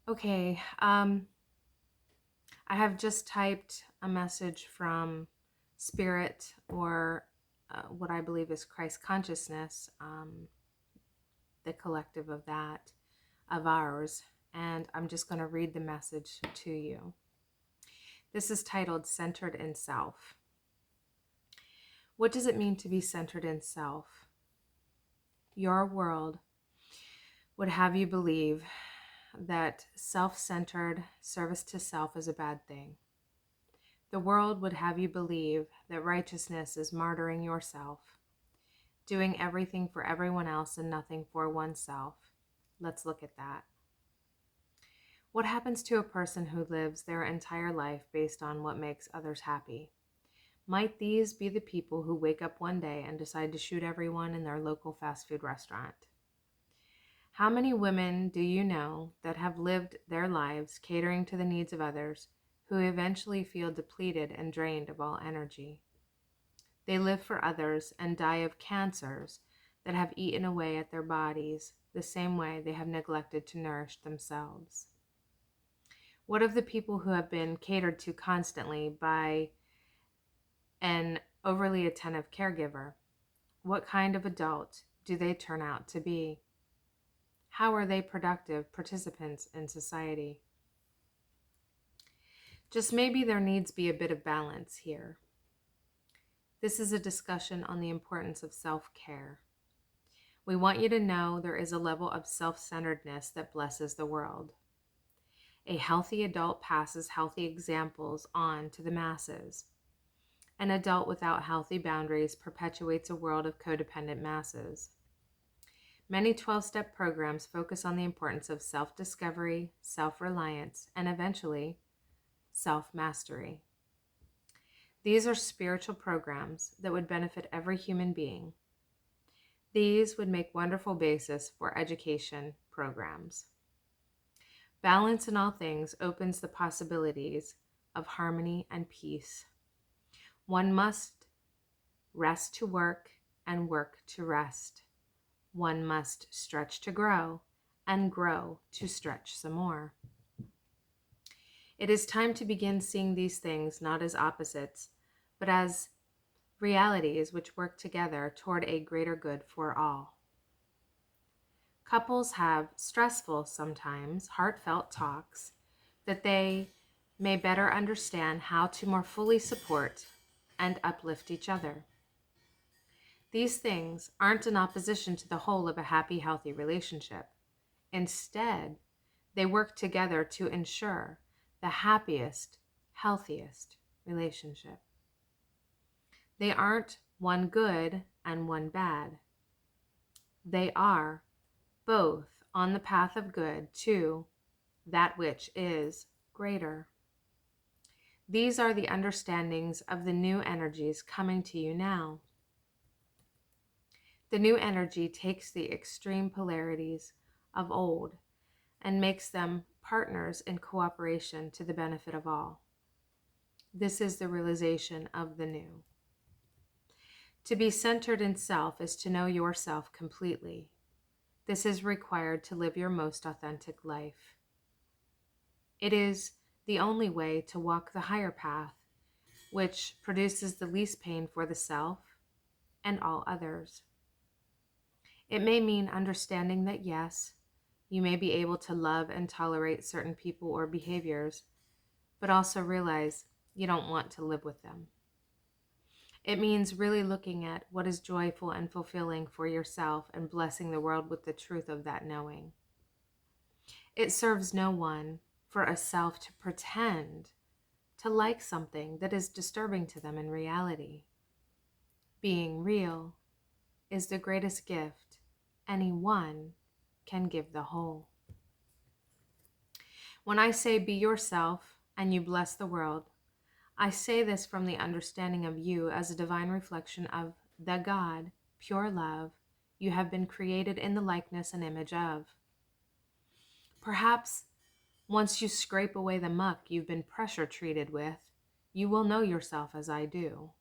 Okay, I have just typed a message from Spirit or what I believe is Christ consciousness, the collective of that, of ours, and I'm just going to read the message to you. This is titled Centered in Self. What does it mean to be centered in self? Your world would have you believe that self-centered service to self is a bad thing. The world would have you believe that righteousness is martyring yourself, doing everything for everyone else and nothing for oneself. Let's look at that. What happens to a person who lives their entire life based on what makes others happy? Might these be the people who wake up one day and decide to shoot everyone in their local fast food restaurant? How many women do you know that have lived their lives catering to the needs of others who eventually feel depleted and drained of all energy? They live for others and die of cancers that have eaten away at their bodies the same way they have neglected to nourish themselves. What of the people who have been catered to constantly by an overly attentive caregiver? What kind of adult do they turn out to be? How are they productive participants in society? Just maybe there needs be a bit of balance here. This is a discussion on the importance of self-care. We want you to know there is a level of self-centeredness that blesses the world. A healthy adult passes healthy examples on to the masses. An adult without healthy boundaries perpetuates a world of codependent masses. Many 12-step programs focus on the importance of self-discovery, self-reliance, and eventually, self-mastery. These are spiritual programs that would benefit every human being. These would make wonderful basis for education programs. Balance in all things opens the possibilities of harmony and peace. One must rest to work and work to rest. One must stretch to grow and grow to stretch some more. It is time to begin seeing these things not as opposites, but as realities which work together toward a greater good for all. Couples have stressful, sometimes heartfelt talks that they may better understand how to more fully support and uplift each other. These things aren't in opposition to the whole of a happy, healthy relationship. Instead, they work together to ensure the happiest, healthiest relationship. They aren't one good and one bad. They are both on the path of good to that which is greater. These are the understandings of the new energies coming to you now. The new energy takes the extreme polarities of old and makes them partners in cooperation to the benefit of all. This is the realization of the new. To be centered in self is to know yourself completely. This is required to live your most authentic life. It is the only way to walk the higher path, which produces the least pain for the self and all others. It may mean understanding that yes, you may be able to love and tolerate certain people or behaviors, but also realize you don't want to live with them. It means really looking at what is joyful and fulfilling for yourself and blessing the world with the truth of that knowing. It serves no one for a self to pretend to like something that is disturbing to them in reality. Being real is the greatest gift any one can give the whole. When I say be yourself and you bless the world, I say this from the understanding of you as a divine reflection of the God, pure love, you have been created in the likeness and image of. Perhaps once you scrape away the muck you've been pressure treated with, you will know yourself as I do.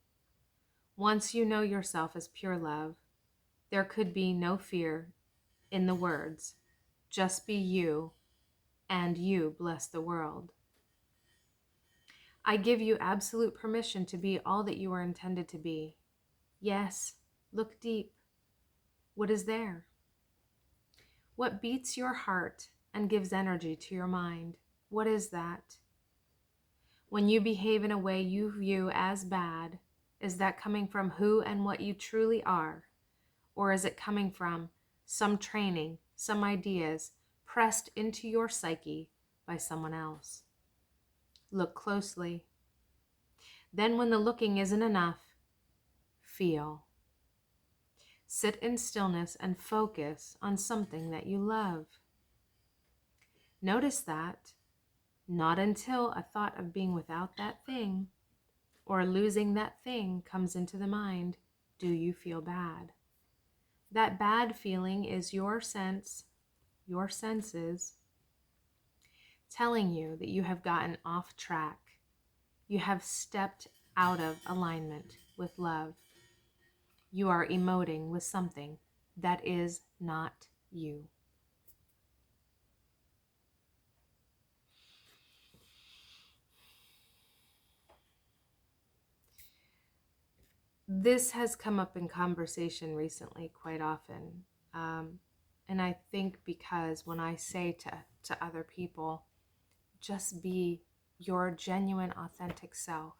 Once you know yourself as pure love, there could be no fear in the words, just be you and you bless the world. I give you absolute permission to be all that you are intended to be. Yes, look deep. What is there? What beats your heart and gives energy to your mind? What is that? When you behave in a way you view as bad, is that coming from who and what you truly are? Or is it coming from some training, some ideas pressed into your psyche by someone else? Look closely. Then when the looking isn't enough, feel. Sit in stillness and focus on something that you love. Notice that not until a thought of being without that thing or losing that thing comes into the mind do you feel bad. That bad feeling is your senses telling you that you have gotten off track. You have stepped out of alignment with love. You are emoting with something that is not you. This has come up in conversation recently quite often. And I think because when I say to other people, just be your genuine, authentic self,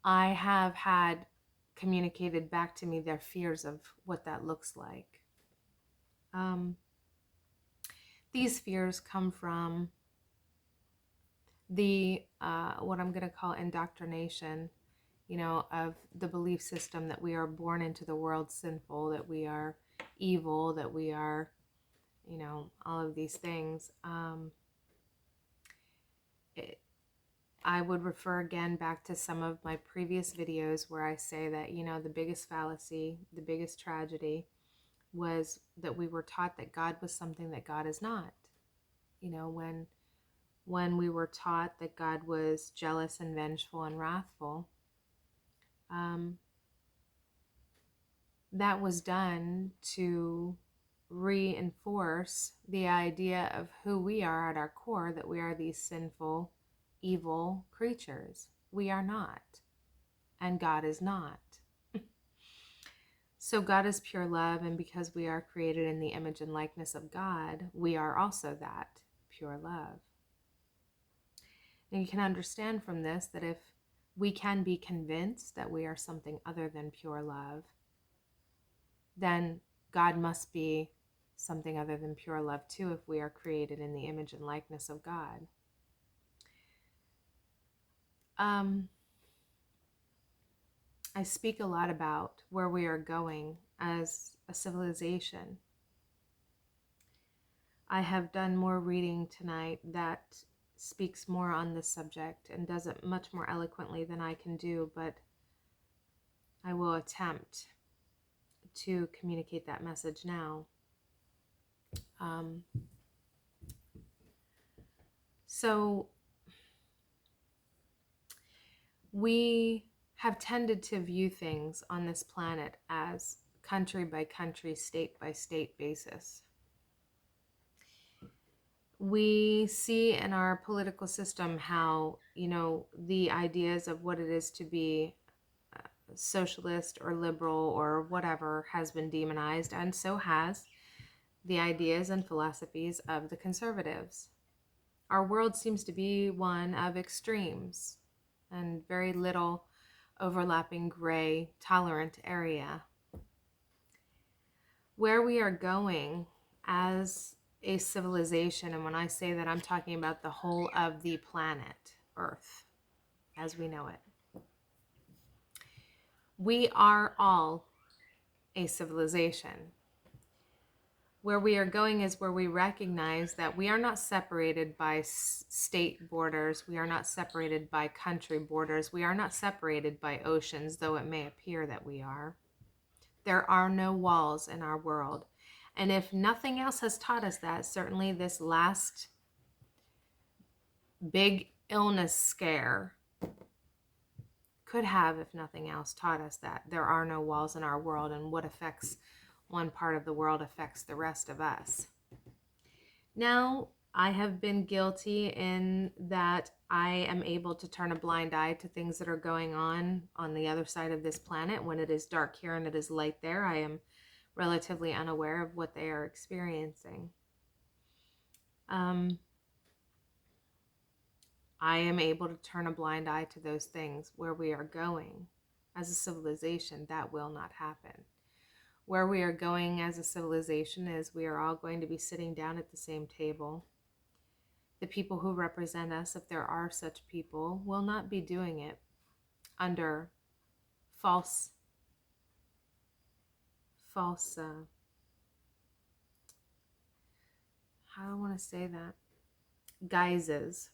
I have had communicated back to me their fears of what that looks like. These fears come from the what I'm going to call indoctrination, of the belief system that we are born into the world sinful, that we are evil, that we are, all of these things. I would refer again back to some of my previous videos where I say that, the biggest fallacy, the biggest tragedy was that we were taught that God was something that God is not. When we were taught that God was jealous and vengeful and wrathful, that was done to reinforce the idea of who we are at our core, that we are these sinful, evil creatures. We are not, and God is not. So God is pure love, and because we are created in the image and likeness of God, we are also that pure love. And you can understand from this that if we can be convinced that we are something other than pure love, then God must be something other than pure love too, if we are created in the image and likeness of God. I speak a lot about where we are going as a civilization. I have done more reading tonight that speaks more on this subject and does it much more eloquently than I can do, but I will attempt to communicate that message now. So we have tended to view things on this planet as country by country, state by state basis. We see in our political system how, the ideas of what it is to be socialist or liberal or whatever has been demonized, and so has the ideas and philosophies of the conservatives. Our world seems to be one of extremes and very little overlapping gray, tolerant area. Where we are going as a civilization, and when I say that, I'm talking about the whole of the planet Earth as we know it. We are all a civilization. Where we are going is where we recognize that we are not separated by state borders. We are not separated by country borders. We are not separated by oceans, though it may appear that we are. There are no walls in our world. And if nothing else has taught us that, certainly this last big illness scare could have, if nothing else, taught us that there are no walls in our world, and what affects one part of the world affects the rest of us. Now, I have been guilty in that I am able to turn a blind eye to things that are going on the other side of this planet. When it is dark here and it is light there, I am relatively unaware of what they are experiencing. I am able to turn a blind eye to those things. Where we are going as a civilization, that will not happen. Where we are going as a civilization is we are all going to be sitting down at the same table. The people who represent us, if there are such people, will not be doing it under false how do I want to say that, guises.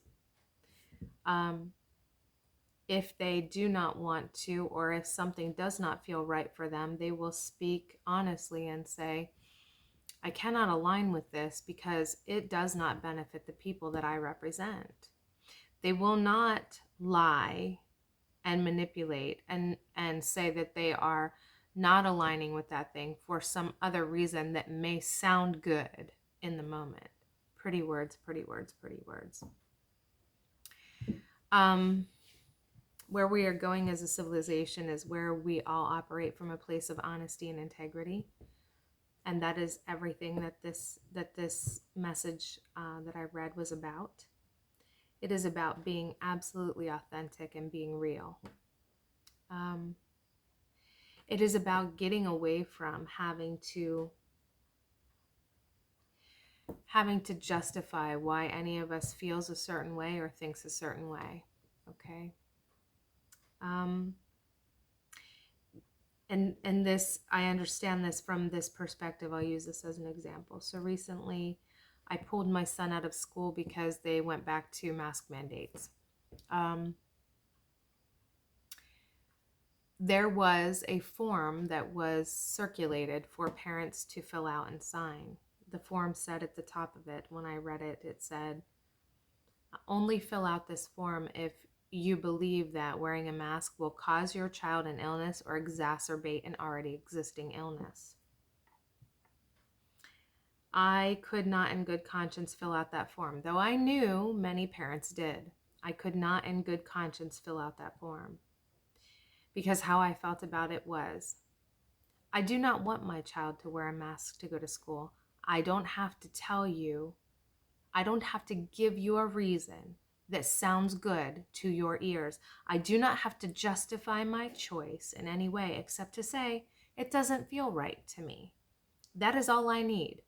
If they do not want to, or if something does not feel right for them, they will speak honestly and say, I cannot align with this because it does not benefit the people that I represent. They will not lie and manipulate and say that they are not aligning with that thing for some other reason that may sound good in the moment. Pretty words, pretty words, pretty words. Where we are going as a civilization is where we all operate from a place of honesty and integrity. And that is everything that this message that I read was about. It is about being absolutely authentic and being real. It is about getting away from having to justify why any of us feels a certain way or thinks a certain way. Okay. And this, I understand this from this perspective. I'll use this as an example. So recently I pulled my son out of school because they went back to mask mandates. There was a form that was circulated for parents to fill out and sign. The form said at the top of it, when I read it, it said, only fill out this form if you believe that wearing a mask will cause your child an illness or exacerbate an already existing illness. I could not in good conscience fill out that form, though I knew many parents did. I could not in good conscience fill out that form because how I felt about it was, I do not want my child to wear a mask to go to school. I don't have to tell you, I don't have to give you a reason that sounds good to your ears. I do not have to justify my choice in any way except to say it doesn't feel right to me. That is all I need.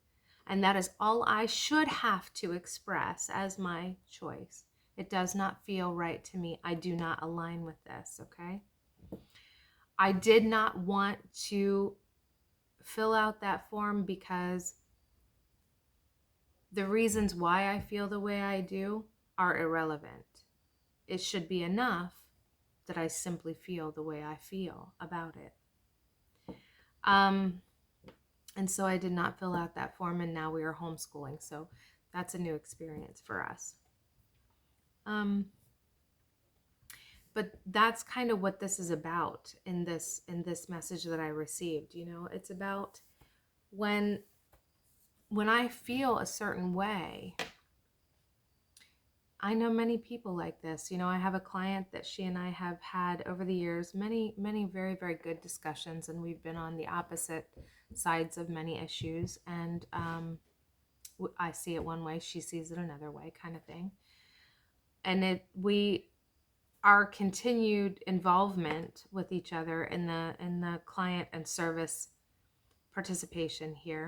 And that is all I should have to express as my choice. It does not feel right to me. I do not align with this, okay? I did not want to fill out that form because the reasons why I feel the way I do are irrelevant. It should be enough that I simply feel the way I feel about it. And so I did not fill out that form, and now we are homeschooling. So that's a new experience for us. But that's kind of what this is about in this message that I received. You know, it's about when I feel a certain way. I know many people like this. You know, I have a client that she and I have had over the years many very, very good discussions, and we've been on the opposite sides of many issues. And I see it one way, she sees it another way, kind of thing. And our continued involvement with each other in the client and service participation here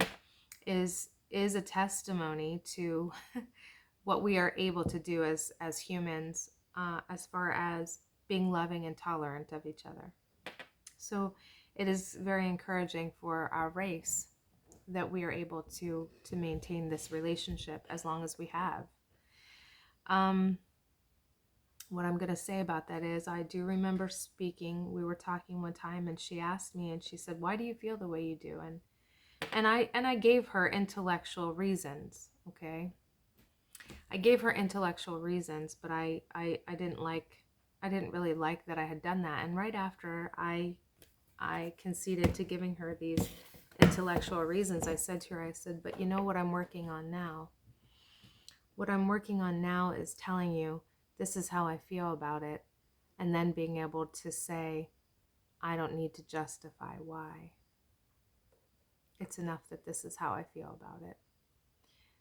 is a testimony to what we are able to do as humans, as far as being loving and tolerant of each other. So it is very encouraging for our race that we are able to maintain this relationship as long as we have. What I'm going to say about that is, I do remember we were talking one time, and she asked me, and she said, why do you feel the way you do? And I gave her intellectual reasons, okay? I gave her intellectual reasons, but I didn't really like that I had done that. And right after I conceded to giving her these intellectual reasons, I said to her, I said, but you know what I'm working on now? What I'm working on now is telling you, this is how I feel about it, and then being able to say, I don't need to justify why. It's enough that this is how I feel about it.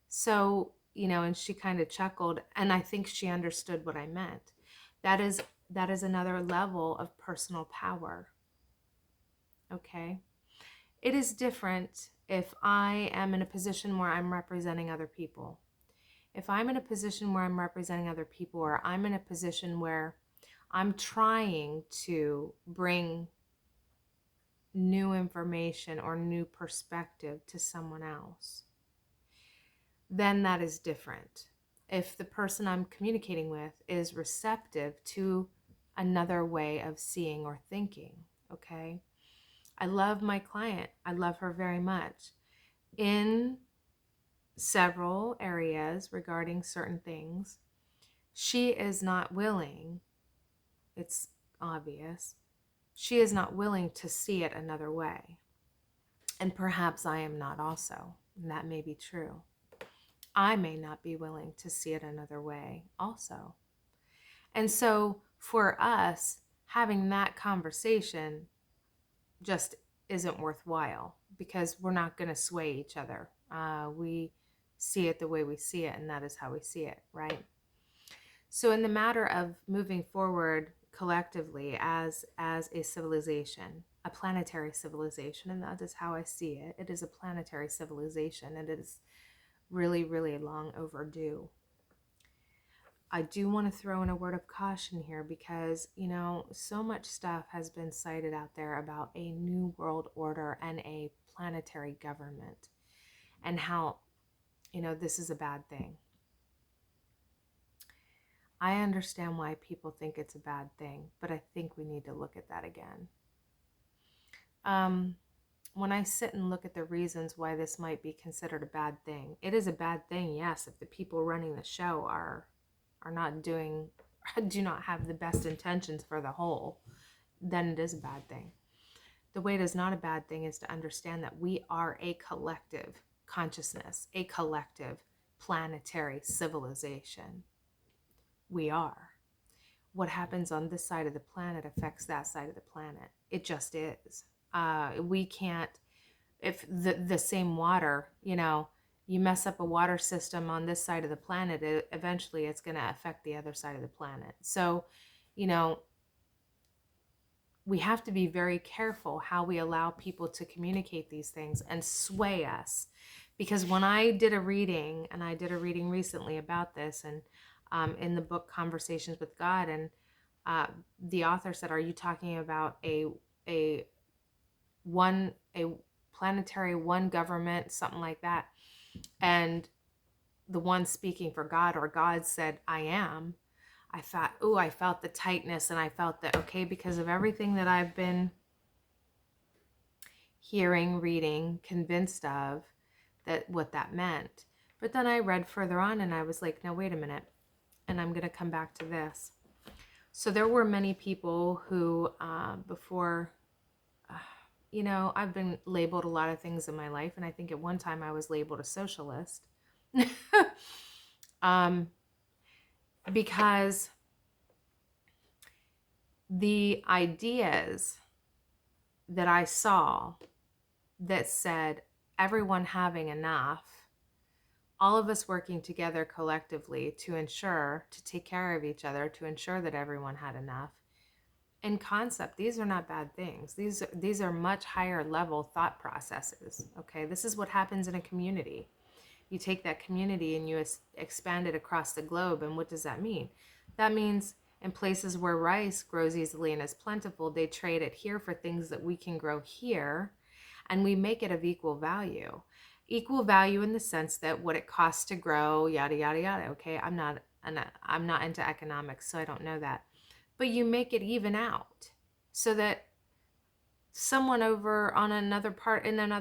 So, and she kind of chuckled, and I think she understood what I meant. That is another level of personal power. Okay? It is different if I am in a position where I'm representing other people. If I'm in a position where I'm representing other people, or I'm in a position where I'm trying to bring new information or new perspective to someone else, then that is different. If the person I'm communicating with is receptive to another way of seeing or thinking, okay? I love my client. I love her very much. In several areas regarding certain things, she is not willing, it's obvious, she is not willing to see it another way. And perhaps I am not also, and that may be true. I may not be willing to see it another way also. And so for us, having that conversation just isn't worthwhile, because we're not going to sway each other. We see it the way we see it, and that is how we see it, right? So in the matter of moving forward collectively as a civilization, a planetary civilization, and that is how I see it. It is a planetary civilization, and it is really, really long overdue. I do want to throw in a word of caution here, because, so much stuff has been cited out there about a new world order and a planetary government, and how, this is a bad thing. I understand why people think it's a bad thing, but I think we need to look at that again. When I sit and look at the reasons why this might be considered a bad thing, it is a bad thing, yes, if the people running the show are not do not have the best intentions for the whole, then it is a bad thing. The way it is not a bad thing is to understand that we are a collective consciousness, a collective planetary civilization. We are. What happens on this side of the planet affects that side of the planet. It just is. We can't, if the same water, you mess up a water system on this side of the planet, eventually it's going to affect the other side of the planet. So, we have to be very careful how we allow people to communicate these things and sway us. Because when I did a reading, and I did a reading recently about this, and in the book Conversations with God, and the author said, "Are you talking about a planetary one government, something like that?" And the one speaking for God, or God, said, "I am." I thought, oh, I felt the tightness, and I felt that, okay, because of everything that I've been hearing, reading, convinced of, that what that meant. But then I read further on, and I was like, no, wait a minute. And I'm going to come back to this. So there were many people who, before, I've been labeled a lot of things in my life. And I think at one time I was labeled a socialist. Because the ideas that I saw that said everyone having enough, all of us working together collectively to take care of each other, to ensure that everyone had enough. In concept, these are not bad things. These are much higher level thought processes. Okay, this is what happens in a community. You take that community and you expand it across the globe. And what does that mean? That means in places where rice grows easily and is plentiful, they trade it here for things that we can grow here, and we make it of equal value. Equal value in the sense that what it costs to grow, yada, yada, yada. Okay, I'm not into economics, so I don't know that. But you make it even out so that someone over in another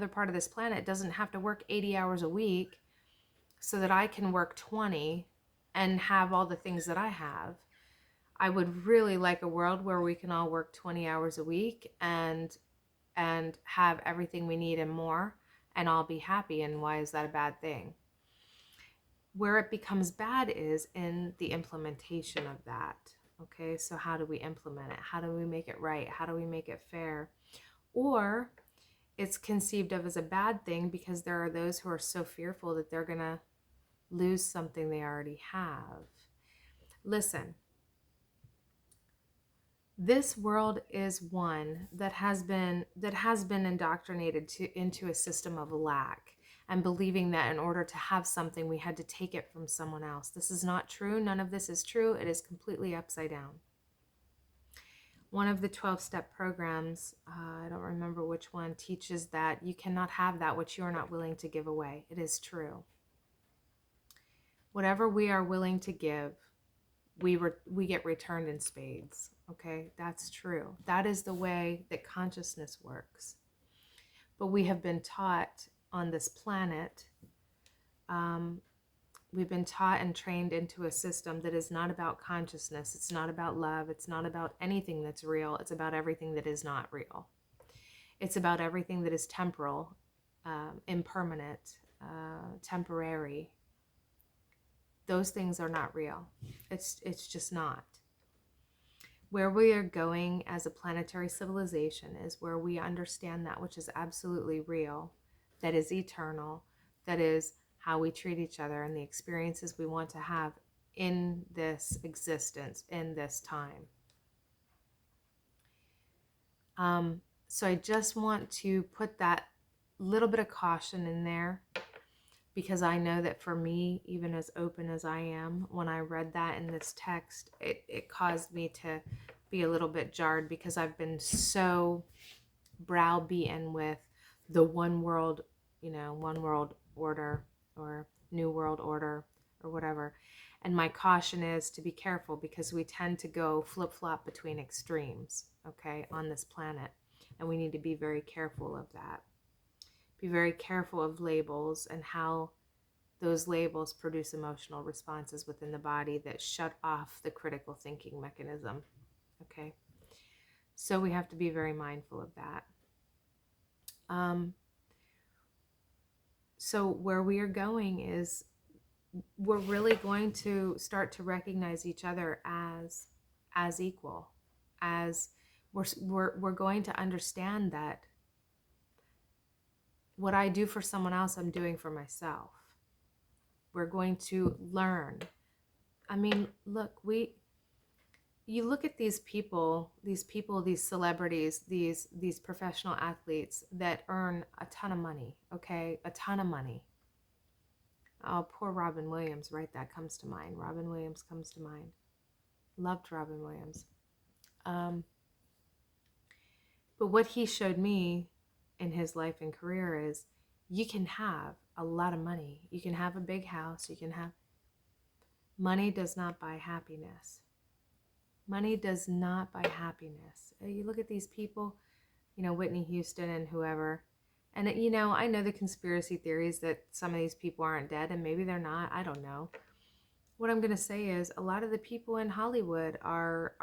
part of this planet doesn't have to work 80 hours a week so that I can work 20 and have all the things that I have. I would really like a world where we can all work 20 hours a week and have everything we need and more, and all be happy. And why is that a bad thing? Where it becomes bad is in the implementation of that. Okay, so how do we implement it? How do we make it right? How do we make it fair? Or it's conceived of as a bad thing because there are those who are so fearful that they're going to lose something they already have. Listen, this world is one that has been indoctrinated into a system of lack and believing that in order to have something we had to take it from someone else. This is not true. None of this is true. It is completely upside down. One of the 12-step programs, I don't remember which one, teaches that you cannot have that which you are not willing to give away. It is true. Whatever we are willing to give, we get returned in spades. Okay, that's true. That is the way that consciousness works. But we have been taught on this planet, we've been taught and trained into a system that is not about consciousness. It's not about love. It's not about anything that's real. It's about everything that is not real. It's about everything that is temporal, impermanent, temporary. Those things are not real. It's just not. Where we are going as a planetary civilization is where we understand that which is absolutely real, that is eternal, that is how we treat each other and the experiences we want to have in this existence, in this time. So I just want to put that little bit of caution in there, because I know that for me, even as open as I am, when I read that in this text, it caused me to be a little bit jarred, because I've been so browbeaten with the one world order or new world order or whatever. And my caution is to be careful, because we tend to go flip-flop between extremes, okay, on this planet. And we need to be very careful of that. Be very careful of labels and how those labels produce emotional responses within the body that shut off the critical thinking mechanism. Okay, so we have to be very mindful of that. So where we are going is we're really going to start to recognize each other as equal, as we're going to understand that what I do for someone else, I'm doing for myself. We're going to learn. I mean, look, you look at these people, these celebrities, these professional athletes that earn a ton of money, okay? A ton of money. Oh, poor Robin Williams, right? That comes to mind. Robin Williams comes to mind. Loved Robin Williams. But what he showed me in his life and career is you can have a lot of money. You can have a big house. You can have... Money does not buy happiness. Money does not buy happiness. You look at these people, Whitney Houston and whoever, and I know the conspiracy theories that some of these people aren't dead, and maybe they're not. I don't know. What I'm going to say is a lot of the people in Hollywood are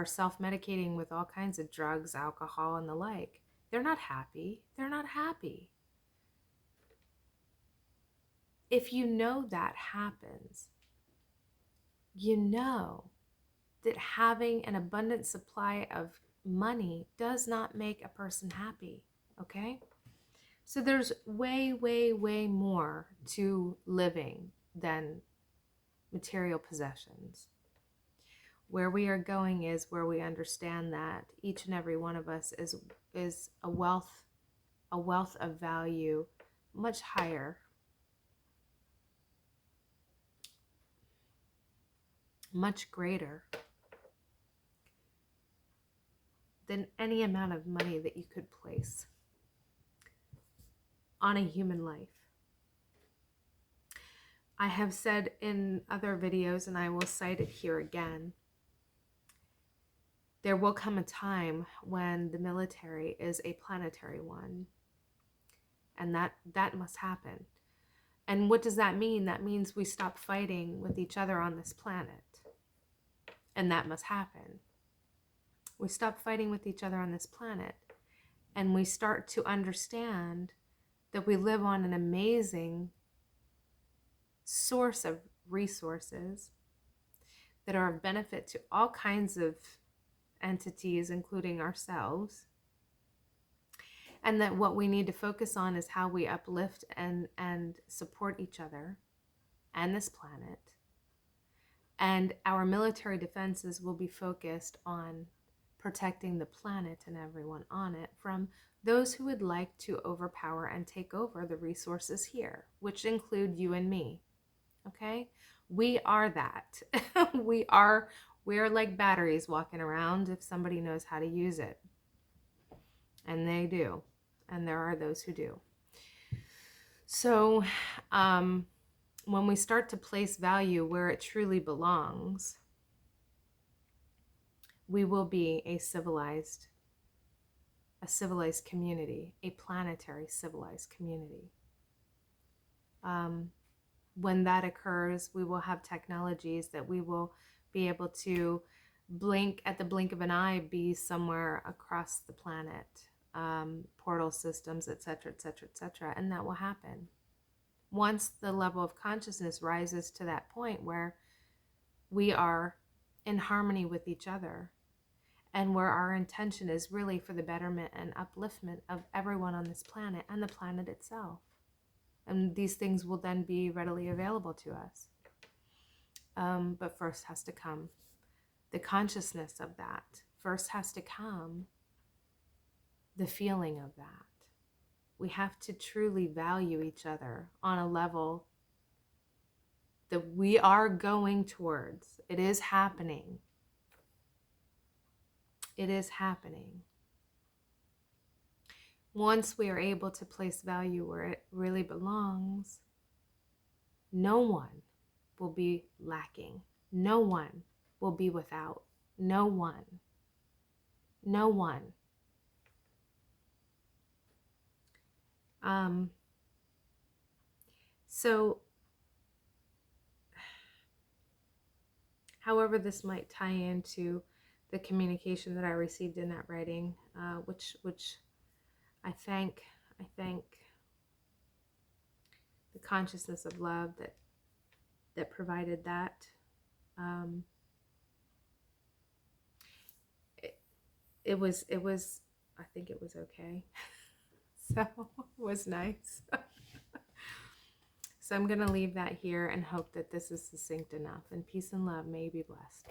self-medicating with all kinds of drugs, alcohol, and the like. They're not happy. They're not happy. If you know that happens, you know that having an abundant supply of money does not make a person happy, okay? So there's way, way, way more to living than material possessions. Where we are going is where we understand that each and every one of us is a wealth of value much higher, much greater than any amount of money that you could place on a human life. I have said in other videos, and I will cite it here again, there will come a time when the military is a planetary one, and that must happen. And what does that mean? That means we stop fighting with each other on this planet, and that must happen. We stop fighting with each other on this planet, and we start to understand that we live on an amazing source of resources that are of benefit to all kinds of entities, including ourselves. And that what we need to focus on is how we uplift and support each other and this planet. And our military defenses will be focused on protecting the planet and everyone on it from those who would like to overpower and take over the resources here, which include you and me. Okay? We are that. We're like batteries walking around if somebody knows how to use it. And they do. And there are those who do. So, when we start to place value where it truly belongs, we will be a civilized community, a planetary civilized community. When that occurs, we will have technologies that we will be able to at the blink of an eye, be somewhere across the planet, portal systems, etc., etc., etc., and that will happen. Once the level of consciousness rises to that point where we are in harmony with each other, and where our intention is really for the betterment and upliftment of everyone on this planet and the planet itself. And these things will then be readily available to us. But first has to come the consciousness of that. First has to come the feeling of that. We have to truly value each other on a level that we are going towards. It is happening. It is happening. Once we are able to place value where it really belongs, no one will be lacking. No one will be without. No one. No one. So, however this might tie into the communication that I received in that writing, which I thank the consciousness of love that provided that. It was I think it was okay. So it was nice. So I'm going to leave that here and hope that this is succinct enough. And peace and love. May you be blessed.